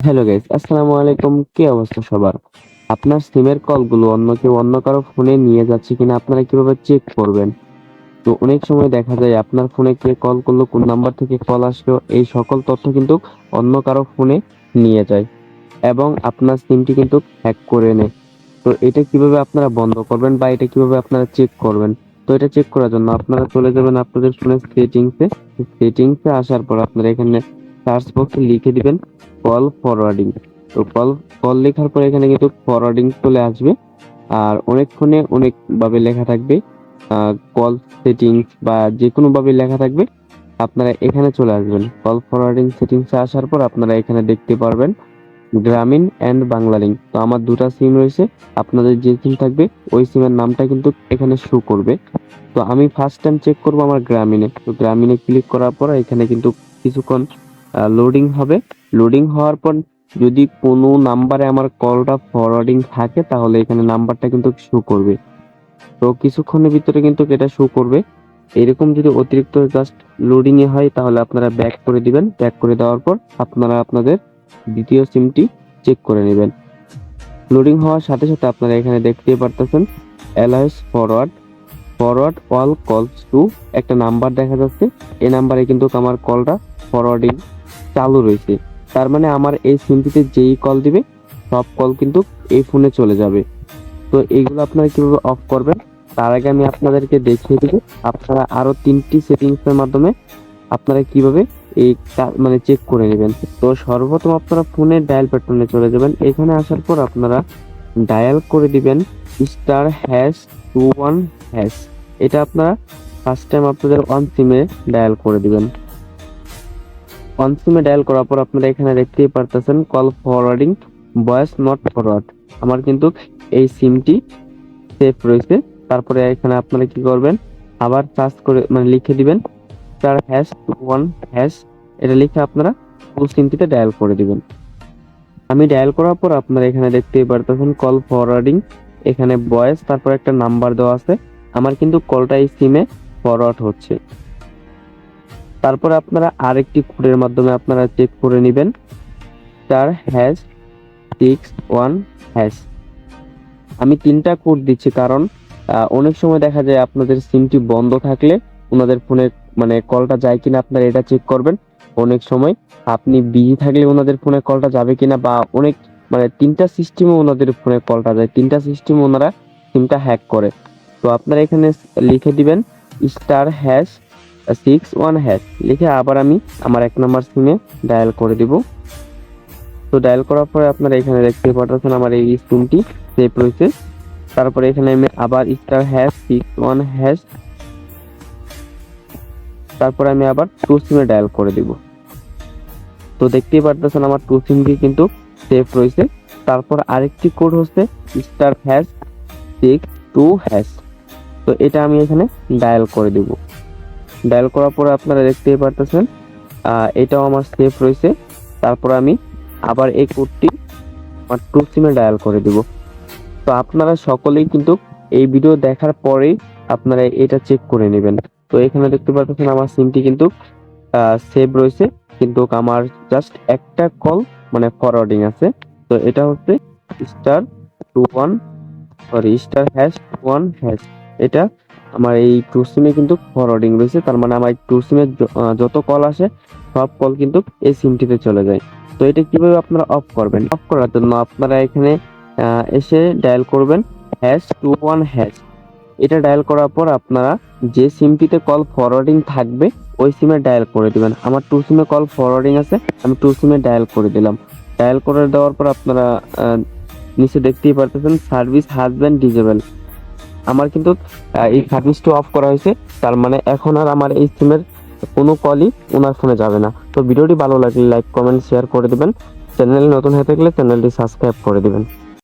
Hello guys, আসসালামু আলাইকুম। কি অবস্থা সবার? আপনার সিমের কলগুলো অন্য কেউ অন্য কারো ফোনে নিয়ে যাচ্ছে কিনা আপনারা কিভাবে চেক করবেন? তো অনেক সময় দেখা যায় আপনার ফোনে কে কল করলো, কোন নাম্বার থেকে কল আসলো, এই সকল তথ্য কিন্তু অন্য কারো ফোনে নিয়ে যায় এবং আপনার সিমটি কিন্তু হ্যাক করে নেয়। তো এটা কিভাবে আপনারা বন্ধ করবেন বা এটা কিভাবে আপনারা চেক করবেন? তো এটা চেক করার জন্য আপনারা চলে যাবেন আপনাদের ফোনের সেটিংসে আসার পর আপনারা এখানে সার্চ বক্সে লিখে দিবেন কল ফরওয়ার্ডিং। তো কল লেখার পর এখানে কিন্তু ফরওয়ার্ডিং চলে আসবে। আর অনেক ফোনে অনেক ভাবে লেখা থাকবে, কল সেটিংস বা যে কোনো ভাবে লেখা থাকবে। আপনারা এখানে চলে আসবেন, কল ফরওয়ার্ডিং সেটিংসে আসার পর আপনারা এখানে দেখতে পারবেন গ্রামীণ এন্ড বাংলালিংক। তো আমার দুটা সিম রয়েছে, আপনাদের যে সিম থাকবে ওই সিমের নামটা কিন্তু এখানে শো করবে। তো আমি ফার্স্ট টাইম চেক করব আমার গ্রামীণে। তো গ্রামীণে ক্লিক করার পর এখানে কিন্তু কিছুক্ষণ লোডিং হবে। লোডিং হওয়ার পর যদি কোনো নাম্বারে আমার কলটা ফরওয়ার্ডিং থাকে তাহলে এখানে নাম্বারটা কিন্তু শো করবে। তো কিছুক্ষণের ভিতরে কিন্তু এটা শো করবে। এরকম যদি অতিরিক্ত জাস্ট লোডিং এ হয় তাহলে আপনারা ব্যাক করে দিবেন। ব্যাক করে দেওয়ার পর আপনারা আপনাদের দ্বিতীয় সিমটি চেক করে নেবেন। লোডিং হওয়ার সাথে সাথে আপনারা এখানে দেখতেই পারতেছেন অ্যালাউস ফরওয়ার্ড অল কলস টু একটা নাম্বার দেখা যাচ্ছে। এই নাম্বারে কিন্তু আমার কলটা ফরওয়ার্ডিং চালু রয়েছে। তার মানে আমার এই সিমটিতে যেই কল দিবে সব কল কিন্তু এই ফোনে চলে যাবে। তো এইগুলো আপনারা কিভাবে অফ করবেন তার আগে আমি আপনাদেরকে দেখিয়ে দিব। আপনারা আরো 3টি সেটিংস এর মাধ্যমে আপনারা কিভাবে এই মানে চেক করে নেবেন। তো সর্বপ্রথম আপনারা ফোনের ডায়াল প্যাটার্নে চলে যাবেন। এখানে আসার পর আপনারা ডায়াল করে দিবেন *#21#। এটা আপনারা ফার্স্ট টাইম আপনাদের অন সিমে ডায়াল করে দিবেন। অন সিমে ডায়াল করার পর আপনারা এখানে দেখতেই পারতেছেন call forwarding voice not forward. আমার কিন্তু এই সিমটি সেভ রয়েছে। তারপরে এখানে আপনারা কি করবেন, আবার সার্চ করে মানে লিখে দিবেন *#21#। এটা লিখে আপনারা ফুল সিমটিতে ডায়াল করে দিবেন। আমি ডায়াল করার পর আপনারা এখানে দেখতেই পারতেছেন কল ফরওয়ার্ডিং, এখানে ভয়েস তারপর একটা নাম্বার দেওয়া আছে। আমার কিন্তু কলটা এই সিমে ফরওয়ার্ড হচ্ছে। তারপর আপনারা আরেকটি কোডের মাধ্যমে আপনারা চেক করে নেবেন *#61#। আমি 3টা কোড দিচ্ছি কারণ অনেক সময় দেখা যায় আপনাদের সিমটি বন্ধ থাকলে ওনাদের ফোনে মানে কলটা যায় কিনা আপনারা এটা চেক করবেন। অনেক সময় আপনি বিজি থাকলে ওনাদের ফোনে কলটা যাবে কিনা বা অনেক মানে 3টা সিস্টেমে ওনাদের ফোনে কলটা যায়, 3টা সিস্টেমে ওনারা সিমটা হ্যাক করে। তো আপনারা এখানে লিখে দিবেন *#61# লিখে আবার আমি আমার 1 নাম্বার সিমে ডায়াল করে দিব। তো ডায়াল করার পরে আপনারা এখানে দেখতে পাচ্ছেন আমার এই সিমটি সেভ রয়েছে। তারপরে এখানে আমি আবার *#61#, তারপরে আমি আবার টু সিমে ডায়াল করে দিব। তো দেখতেই পারতেছেন আমার টু সিমটি কিন্তু সেভ রয়েছে। তারপর আরেকটি কোড হচ্ছে *#62#। তো এটা আমি এখানে ডায়াল করে দিব। ডায়াল করার পরে আপনারা দেখতেই পারতেছেন এটাও আমার সেভ রয়েছে। তারপর আমি আবার এই কোডটি আমার টু সিমে ডায়াল করে দিব। তো আপনারা সকলেই কিন্তু এই ভিডিও দেখার পরেই আপনারা এটা চেক করে নেবেন। তো এখানে দেখতে পাচ্ছেন আমার সিমটি কিন্তু সেভ রয়েছে, কিন্তু আমার জাস্ট একটা কল মানে ফরওয়ার্ডিং আছে। তো এটা হচ্ছে *#1#। এটা আমার এই টু সিমে কিন্তু ফরওয়ার্ডিং রয়েছে। তার মানে আমার টু সিমে যত কল আসে সব কল কিন্তু এই সিমটিতে চলে যায়। তো এটা কিভাবে আপনারা অফ করবেন? অফ করার জন্য আপনারা এখানে এসে ডায়াল করবেন #21#। এটা ডায়াল করার পর আপনারা যে সিমটিতে কল ফরওয়ার্ডিং থাকবে ওই সিমে ডায়াল করে দিবেন। আমার টু সিমে কল ফরওয়ার্ডিং আছে, আমি টু সিমে ডায়াল করে দিলাম। ডায়াল করে দেওয়ার পর আপনারা নিচে দেখতেই পারতেছেন সার্ভিস হ্যাজ বিন ডিসেবল। আমার কিন্তু এই সার্ভিসটা অফ করা হয়েছে। তার মানে এখন আর আমার এই সিমের কোনো কলই ওনার ফোনে যাবে না। তো ভিডিওটি ভালো লাগলে লাইক কমেন্ট শেয়ার করে দিবেন। চ্যানেলে নতুন হয়ে থাকলে চ্যানেলটি সাবস্ক্রাইব করে দিবেন।